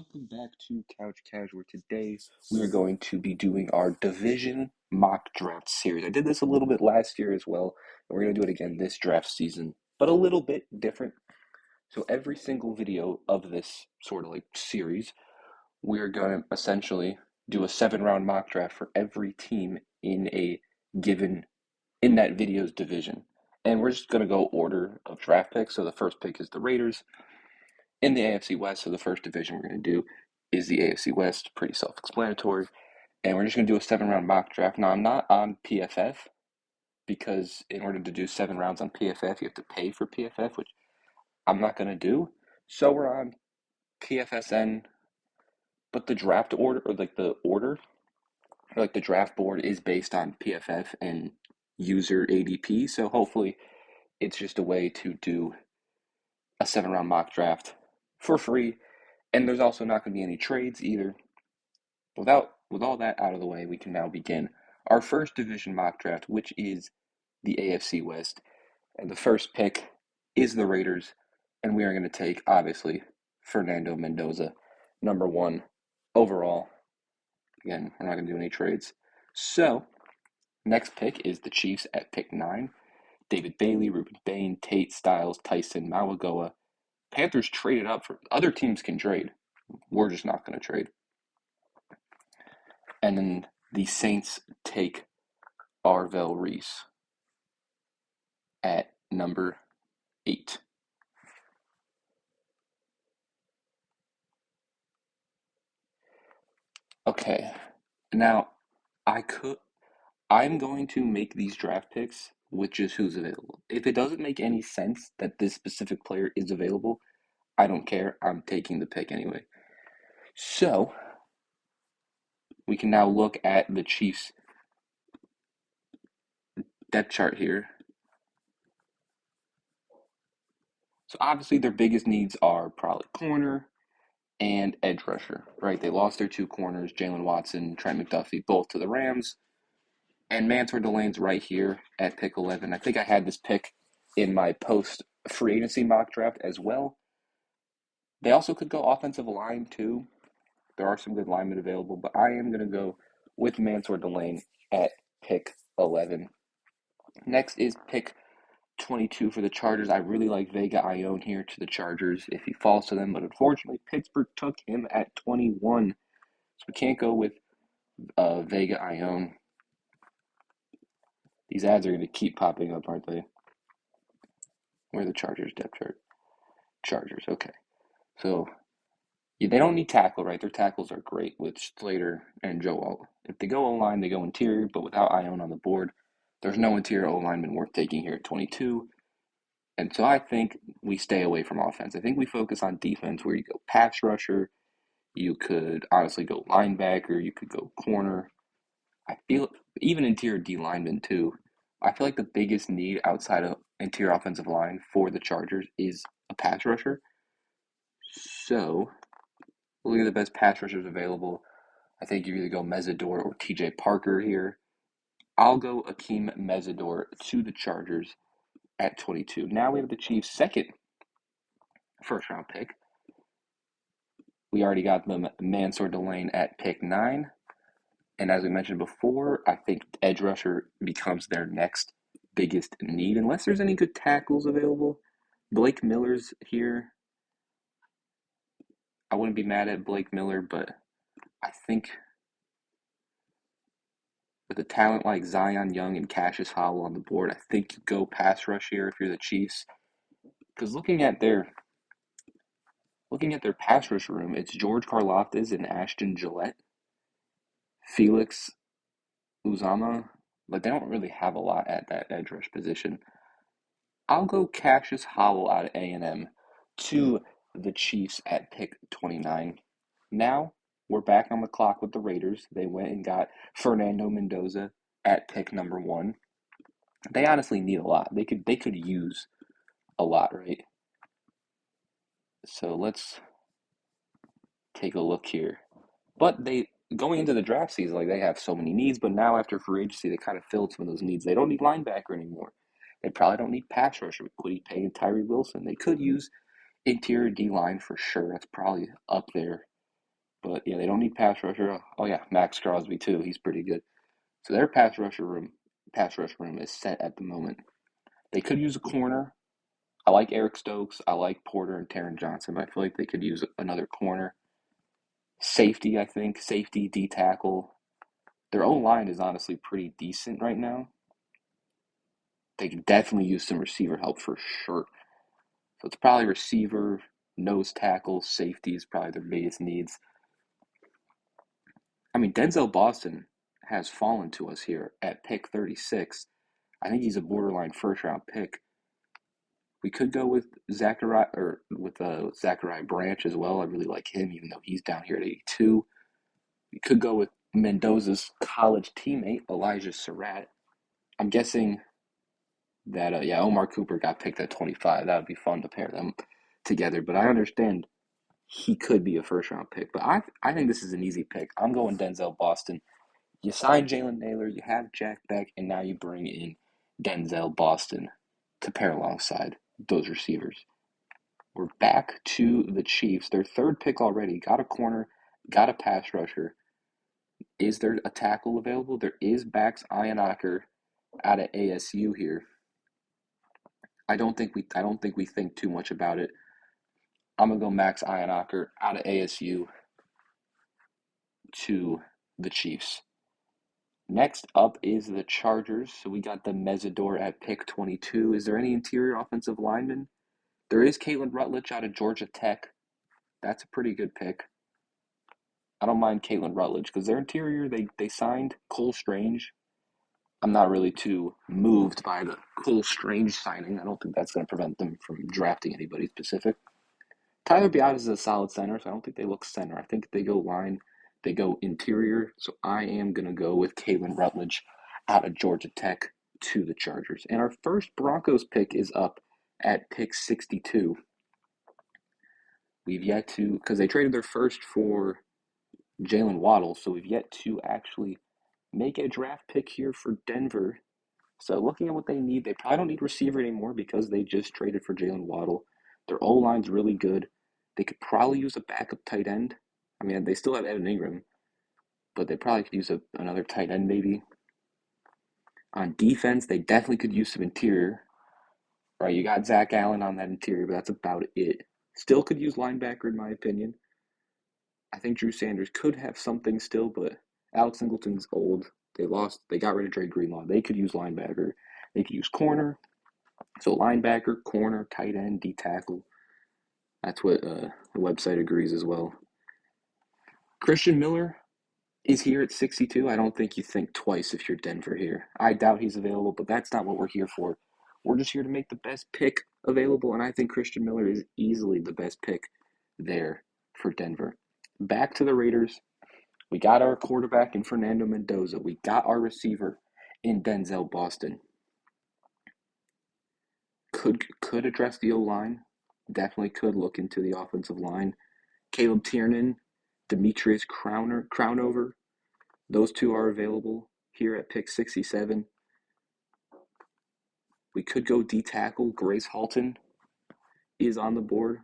Welcome back to Couch Cash, where today we are going to be doing our division mock draft series. I did this a little bit last year as well, and we're going to do it again this draft season, but a little bit different. So every single video of this sort of like series, we are going to essentially do a 7 round mock draft for every team in a given in that video's division. And we're just going to go order of draft picks. So the first pick is the Raiders in the AFC West. So the first division we're going to do is the AFC West, pretty self-explanatory. And we're just going to do a 7 round mock draft. Now, I'm not on PFF because in order to do 7 rounds on PFF, you have to pay for PFF, which I'm not going to do. So we're on PFSN, but the draft order, or like the order, or like the draft board is based on PFF and user ADP. So hopefully it's just a way to do a 7 round mock draft for free. And there's also not going to be any trades either. With all that out of the way, we can now begin our first division mock draft, which is the AFC West. And the first pick is the Raiders, and we are going to take, obviously, Fernando Mendoza, number 1 overall. Again, we're not going to do any trades. So, next pick is the Chiefs at pick 9. David Bailey, Ruben Bain, Tate, Styles, Tyson, Mawagoa. Panthers traded up for other teams can trade. We're just not going to trade. And then the Saints take Arvell Reese at number 8. Okay, now I'm going to make these draft picks with just who's available. If it doesn't make any sense that this specific player is available, I don't care. I'm taking the pick anyway. So we can now look at the Chiefs' depth chart here. So obviously their biggest needs are probably corner and edge rusher, right? They lost their 2 corners, Jalen Watson, Trent McDuffie, both to the Rams. And Mansour Delane's right here at pick 11. I think I had this pick in my post free agency mock draft as well. They also could go offensive line too. There are some good linemen available, but I am going to go with Mansour Delane at pick 11. Next is pick 22 for the Chargers. I really like Vega Ione here to the Chargers if he falls to them, but unfortunately Pittsburgh took him at 21. So we can't go with Vega Ione. These ads are going to keep popping up, aren't they? Where are the Chargers depth chart? Chargers, okay. So yeah, they don't need tackle, right? Their tackles are great with Slater and Joe Alt. If they go O-line, they go interior, but without Ione on the board, there's no interior O-lineman worth taking here at 22. And so I think we stay away from offense. I think we focus on defense where you go pass rusher, you could honestly go linebacker, you could go corner. I feel even interior D lineman too. I feel like the biggest need outside of interior offensive line for the Chargers is a pass rusher. So, looking at the best pass rushers available, I think you either go Mesidor or TJ Parker here. I'll go Akeem Mesidor to the Chargers at 22. Now we have the Chiefs' second first round pick. We already got them Mansour Delane at pick 9. And as we mentioned before, I think edge rusher becomes their next biggest need, unless there's any good tackles available. Blake Miller's here. I wouldn't be mad at Blake Miller, but I think with a talent like Zion Young and Cassius Howell on the board, I think you go pass rush here if you're the Chiefs. Because looking at their pass rush room, it's George Karlaftis and Ashton Gillette, Felix Uzama, but they don't really have a lot at that edge rush position. I'll go Cassius Howell out of A&M to the Chiefs at pick 29. Now we're back on the clock with the Raiders. They went and got Fernando Mendoza at pick number 1. They honestly need a lot. They could use a lot, right? So let's take a look here. But they going into the draft season, like they have so many needs, but now after free agency, they kind of filled some of those needs. They don't need linebacker anymore. They probably don't need pass rusher with Kwity Paye and Tyree Wilson. They could use interior D line for sure. That's probably up there. But yeah, they don't need pass rusher. Oh yeah, Max Crosby too. He's pretty good. So their pass rush room is set at the moment. They could use a corner. I like Eric Stokes. I like Porter and Taron Johnson, but I feel like they could use another corner. Safety, I think. Safety, D tackle. Their own line is honestly pretty decent right now. They could definitely use some receiver help for sure. So it's probably receiver, nose tackle, safety is probably their biggest needs. I mean, Denzel Boston has fallen to us here at pick 36. I think he's a borderline first round pick. We could go with Zachariah Branch as well. I really like him, even though he's down here at 82. We could go with Mendoza's college teammate Elijah Surratt. I'm guessing that Omar Cooper got picked at 25. That would be fun to pair them together. But I understand he could be a first round pick. But I think this is an easy pick. I'm going Denzel Boston. You sign Jalen Naylor, you have Jack Beck, and now you bring in Denzel Boston to pair alongside those receivers. We're back to the Chiefs. Their third pick already. Got a corner, got a pass rusher. Is there a tackle available? There is Bax Ionacher out of ASU here. I don't think we think too much about it. I'm gonna go Max Ionacher out of ASU to the Chiefs. Next up is the Chargers. So we got the Mesidor at pick 22. Is there any interior offensive lineman? There is Caitlin Rutledge out of Georgia Tech. That's a pretty good pick. I don't mind Caitlin Rutledge because their interior, they signed Cole Strange. I'm not really too moved by the Cole Strange signing. I don't think that's going to prevent them from drafting anybody specific. Tyler Biadasz is a solid center, so I don't think they look center. I think they go line, they go interior. So I am going to go with Caitlin Rutledge out of Georgia Tech to the Chargers. And our first Broncos pick is up at pick 62. We've yet to, because they traded their first for Jalen Waddle, so we've yet to actually make a draft pick here for Denver. So looking at what they need, they probably don't need receiver anymore because they just traded for Jalen Waddle. Their O-line's really good. They could probably use a backup tight end. I mean, they still have Evan Ingram, but they probably could use another tight end maybe. On defense, they definitely could use some interior. Right, you got Zach Allen on that interior, but that's about it. Still could use linebacker in my opinion. I think Drew Sanders could have something still, but Alex Singleton's old. They got rid of Dre Greenlaw. They could use linebacker. They could use corner. So linebacker, corner, tight end, D tackle. That's what the website agrees as well. Christian Miller is here at 62. I don't think you think twice if you're Denver here. I doubt he's available, but that's not what we're here for. We're just here to make the best pick available, and I think Christian Miller is easily the best pick there for Denver. Back to the Raiders. We got our quarterback in Fernando Mendoza. We got our receiver in Denzel Boston. Could address the O-line. Definitely could look into the offensive line. Caleb Tiernan, Demetrius Crownover. Those two are available here at pick 67. We could go D tackle. Grace Halton is on the board.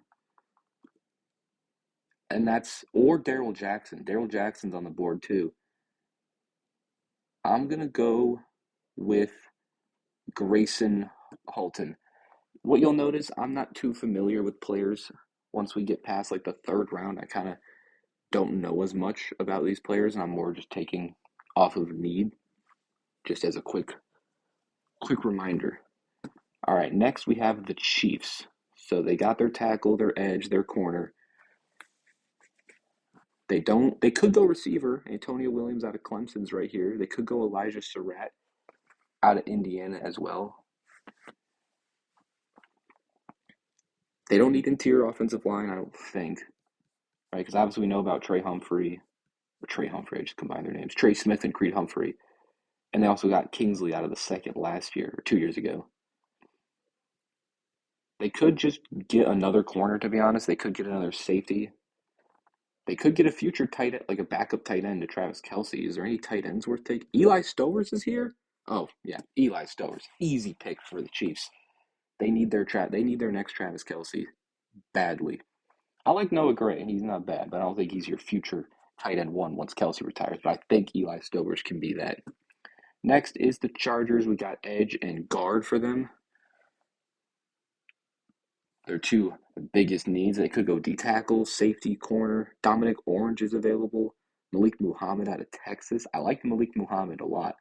Or Daryl Jackson. Daryl Jackson's on the board too. I'm going to go with Grayson Halton. What you'll notice, I'm not too familiar with players. Once we get past like the third round, I kind of don't know as much about these players, and I'm more just taking off of need, just as a quick reminder. All right, next we have the Chiefs. So they got their tackle, their edge, their corner. They could go receiver. Antonio Williams out of Clemson's right here. They could go Elijah Surratt out of Indiana as well. They don't need interior offensive line, I don't think. Right, because obviously we know about Trey Humphrey, I just combined their names. Trey Smith and Creed Humphrey. And they also got Kingsley out of the second last year, or 2 years ago. They could just get another corner, to be honest. They could get another safety. They could get a future tight end, like a backup tight end to Travis Kelce. Is there any tight ends worth taking? Eli Stowers is here? Oh, yeah, Eli Stowers. Easy pick for the Chiefs. They need their next Travis Kelce badly. I like Noah Gray, and he's not bad, but I don't think he's your future tight end one once Kelsey retires. But I think Eli Stovers can be that. Next is the Chargers. We got edge and guard for them. Their two biggest needs. They could go D tackle, safety, corner. Dominic Orange is available. Malik Muhammad out of Texas. I like Malik Muhammad a lot.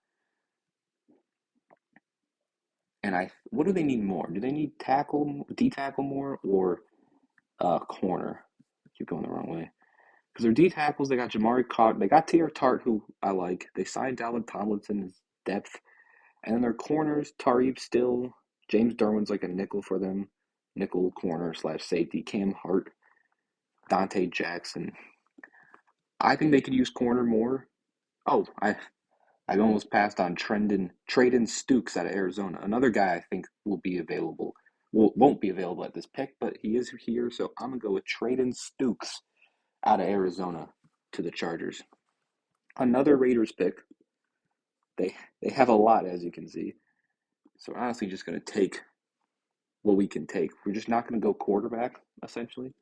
And what do they need more? Do they need tackle, D tackle more, or corner? I keep going the wrong way. Because their D tackles, they got Jamari Cott, they got T.R. Tart, who I like. They signed Dalvin Tomlinson as depth. And then their corners, Tariq Still, James Derwin's like a nickel for them. Nickel corner slash safety. Cam Hart, Dante Jackson. I think they could use corner more. Oh, I almost passed on Traden Stukes out of Arizona. Another guy I think will be available. Well, won't be available at this pick, but he is here, so I'm gonna go with Traden Stukes out of Arizona to the Chargers. Another Raiders pick. They have a lot, as you can see. So we're honestly just gonna take what we can take. We're just not gonna go quarterback, essentially.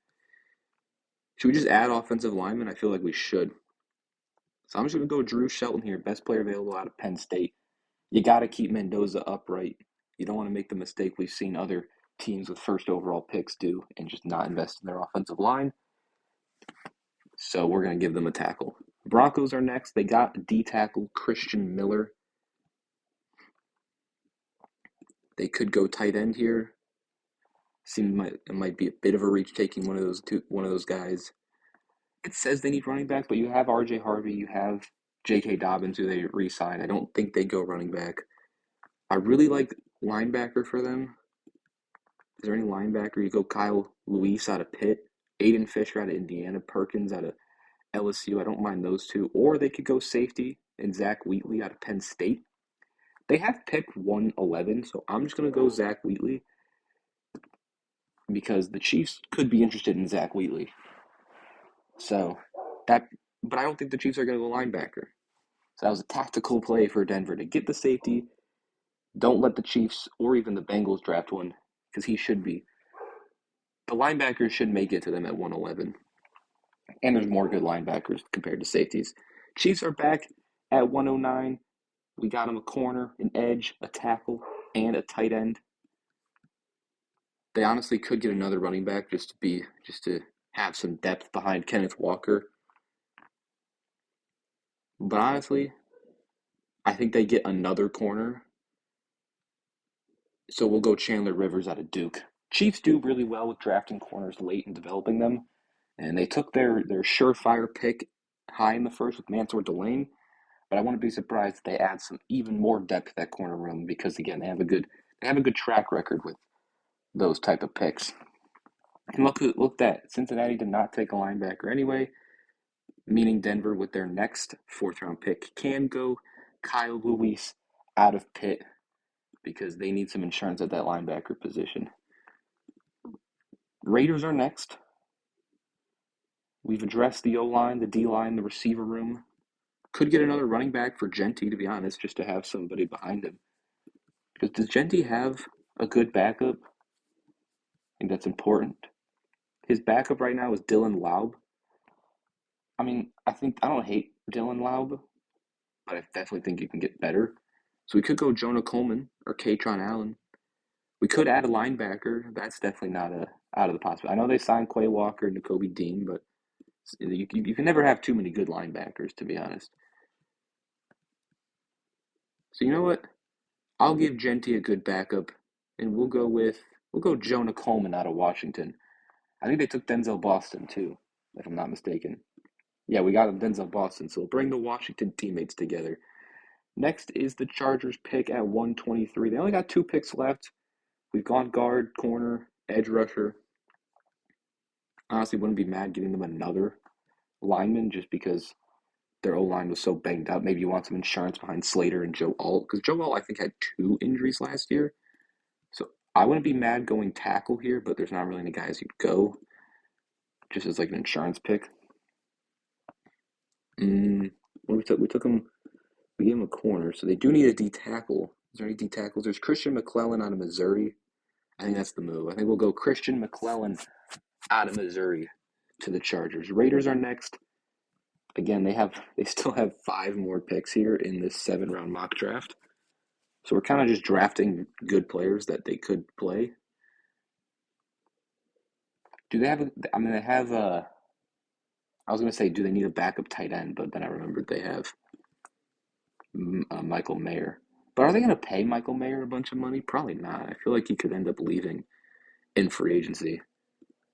Should we just add offensive lineman? I feel like we should. So I'm just gonna go Drew Shelton here, best player available out of Penn State. You got to keep Mendoza upright. You don't want to make the mistake we've seen other teams with first overall picks do and just not invest in their offensive line. So we're going to give them a tackle. Broncos are next. They got D tackle Christian Miller. They could go tight end here. It might be a bit of a reach taking one of those guys. It says they need running back, but you have R.J. Harvey, you have J.K. Dobbins, who they re-sign. I don't think they go running back. I really like linebacker for them. Is there any linebacker? You go Kyle Lewis out of Pitt, Aiden Fisher out of Indiana, Perkins out of LSU. I don't mind those two. Or they could go safety and Zach Wheatley out of Penn State. They have pick 111, so I'm just going to go Zach Wheatley because the Chiefs could be interested in Zach Wheatley. But I don't think the Chiefs are going to go linebacker. So that was a tactical play for Denver to get the safety. Don't let the Chiefs or even the Bengals draft one because he should be. The linebackers should make it to them at 111. And there's more good linebackers compared to safeties. Chiefs are back at 109. We got them a corner, an edge, a tackle, and a tight end. They honestly could get another running back just to have some depth behind Kenneth Walker. But honestly, I think they get another corner. So we'll go Chandler Rivers out of Duke. Chiefs do really well with drafting corners late and developing them. And they took their surefire pick high in the first with Mansour Delane. But I wouldn't be surprised if they add some even more depth to that corner room because again they have a good track record with those type of picks. And look at that. Cincinnati did not take a linebacker anyway, meaning Denver with their next fourth round pick can go Kyle Lewis out of Pitt because they need some insurance at that linebacker position. Raiders are next. We've addressed the O-line, the D-line, the receiver room. Could get another running back for Genty, to be honest, just to have somebody behind him. Because does Genty have a good backup? I think that's important. His backup right now is Dylan Laub. I mean, I don't hate Dylan Laub, but I definitely think you can get better. So we could go Jonah Coleman or Katron Allen. We could add a linebacker. That's definitely not out of the possibility. I know they signed Quay Walker and Nakobe Dean, but you can never have too many good linebackers, to be honest. So you know what? I'll give Genty a good backup, and we'll go Jonah Coleman out of Washington. I think they took Denzel Boston too, if I'm not mistaken. Yeah, we got him Denzel Boston, so we'll bring the Washington teammates together. Next is the Chargers pick at 123. They only got 2 picks left. We've gone guard, corner, edge rusher. Honestly, wouldn't be mad giving them another lineman just because their O-line was so banged up. Maybe you want some insurance behind Slater and Joe Alt, because Joe Alt, I think, had 2 injuries last year. So I wouldn't be mad going tackle here, but there's not really any guys you'd go just as like an insurance pick. We took him. We gave him a corner, so they do need a D tackle. Is there any D tackles? There's Christian McClellan out of Missouri. I think that's the move. I think we'll go Christian McClellan out of Missouri to the Chargers. Raiders are next. Again, they still have 5 more picks here in this 7-round mock draft. So we're kind of just drafting good players that they could play. Do they have? I mean, they have. I was gonna say, do they need a backup tight end? But then I remembered they have Michael Mayer. But are they gonna pay Michael Mayer a bunch of money? Probably not. I feel like he could end up leaving in free agency.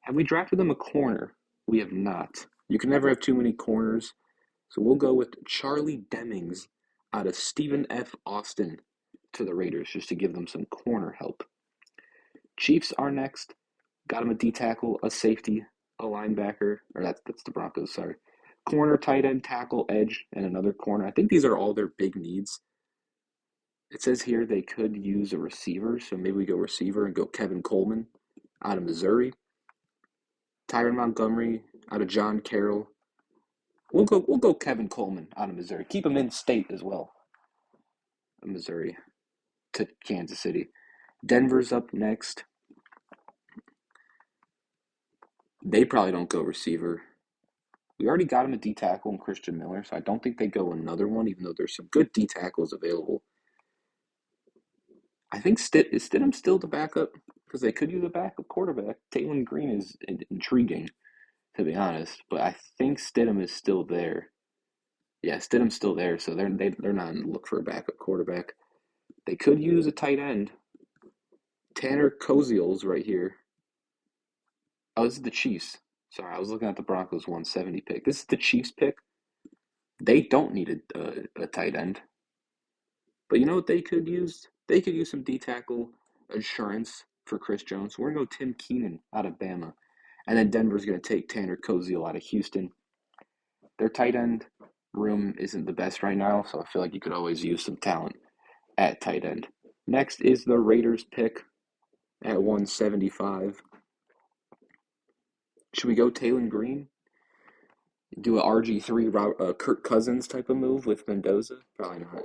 Have we drafted them a corner? We have not. You can never have too many corners. So we'll go with Charlie Demings out of Stephen F. Austin to the Raiders just to give them some corner help. Chiefs are next. Got him a D tackle, a safety, a linebacker, or that's the Broncos, sorry. Corner, tight end, tackle, edge, and another corner. I think these are all their big needs. It says here they could use a receiver, so maybe we go receiver and go Kevin Coleman out of Missouri. Tyron Montgomery out of John Carroll. We'll go Kevin Coleman out of Missouri. Keep him in state as well. Missouri to Kansas City. Denver's up next. They probably don't go receiver. We already got him a D tackle in Christian Miller, so I don't think they go another one, even though there's some good D tackles available. I think is Stidham still the backup? Because they could use a backup quarterback. Taylor Green is intriguing, to be honest, but I think Stidham is still there. Yeah, Stidham's still there, so they're not in the look for a backup quarterback. They could use a tight end. Tanner Koziel's right here. Oh, this is the Chiefs. Sorry, I was looking at the Broncos 170 pick. This is the Chiefs pick. They don't need a tight end. But you know what they could use? They could use some D tackle insurance for Chris Jones. We're going to go Tim Keenan out of Bama. And then Denver's going to take Tanner Koziel out of Houston. Their tight end room isn't the best right now, so I feel like you could always use some talent at tight end. Next is the Raiders pick at 175. Should we go Taylor Green? Do a RG3 Kirk Cousins type of move with Mendoza? Probably not.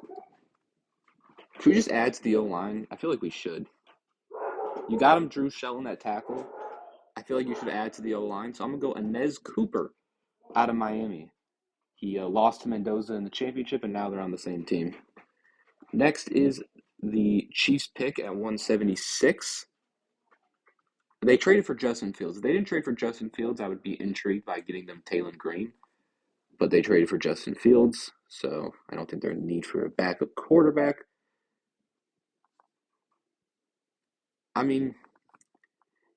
Should we just add to the O-line? I feel like we should. You got him, Drew Shelton at tackle. I feel like you should add to the O-line. So I'm going to go Inez Cooper out of Miami. He lost to Mendoza in the championship, and now they're on the same team. Next is the Chiefs pick at 176. They traded for Justin Fields. If they didn't trade for Justin Fields, I would be intrigued by getting them Taylor Green. But they traded for Justin Fields, so I don't think there's a need for a backup quarterback. I mean,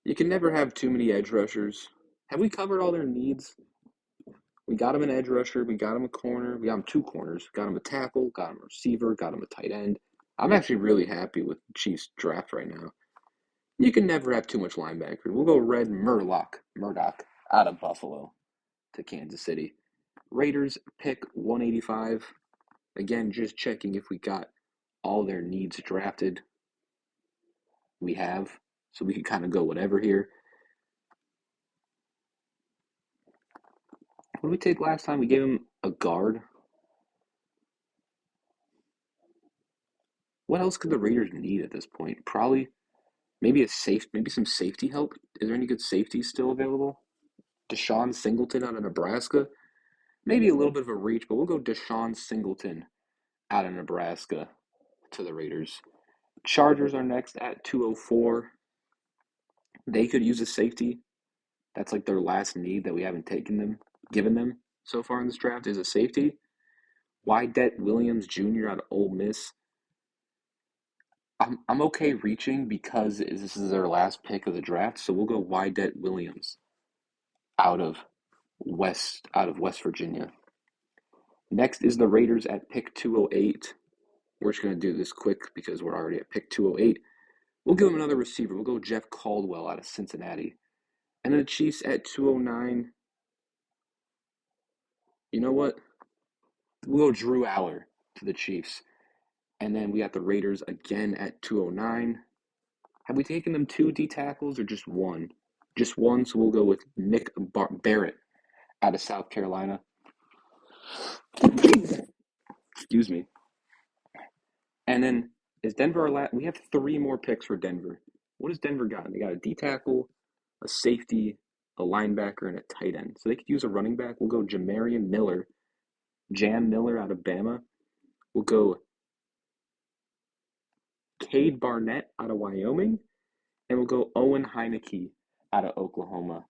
you can never have too many edge rushers. Have we covered all their needs? We got him an edge rusher. We got him a corner. We got him 2 corners. Got him a tackle. Got him a receiver. Got him a tight end. I'm actually really happy with the Chiefs draft right now. You can never have too much linebacker. We'll go Red Murdoch out of Buffalo to Kansas City. Raiders pick 185. Again, just checking if we got all their needs drafted. We have. So we can kind of go whatever here. What did we take last time? We gave him a guard. What else could the Raiders need at this point? Probably maybe some safety help. Is there any good safeties still available? Deshaun Singleton out of Nebraska. Maybe a little bit of a reach, but we'll go Deshaun Singleton out of Nebraska to the Raiders. Chargers are next at 204. They could use a safety. That's like their last need that we haven't given them so far in this draft is a safety. Wydett Williams Jr. out of Ole Miss. I'm okay reaching because this is their last pick of the draft, so we'll go Wydett Williams out of West Virginia. Next is the Raiders at pick 208. We're just going to do this quick because we're already at pick 208. We'll give them another receiver. We'll go Jeff Caldwell out of Cincinnati. And then the Chiefs at 209. You know what? We'll go Drew Aller to the Chiefs. And then we got the Raiders again at 209. Have we taken them 2 D tackles or just 1? Just 1, so we'll go with Nick Barrett out of South Carolina. Excuse me. And then is Denver we have 3 more picks for Denver. What has Denver got? They got a D tackle, a safety, a linebacker, and a tight end. So they could use a running back. We'll go Jamarian Miller, Jam Miller out of Bama. We'll go Cade Barnett out of Wyoming. And we'll go Owen Heineke out of Oklahoma.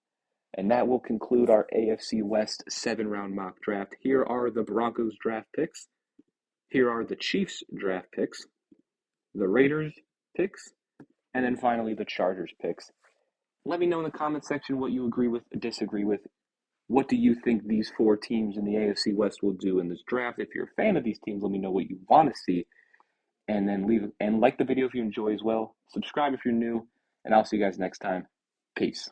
And that will conclude our AFC West 7-round mock draft. Here are the Broncos draft picks. Here are the Chiefs draft picks, the Raiders picks, and then finally the Chargers picks. Let me know in the comment section what you agree with or disagree with. What do you think these 4 teams in the AFC West will do in this draft? If you're a fan of these teams, let me know what you want to see. And then like the video if you enjoy as well. Subscribe if you're new, and I'll see you guys next time. Peace.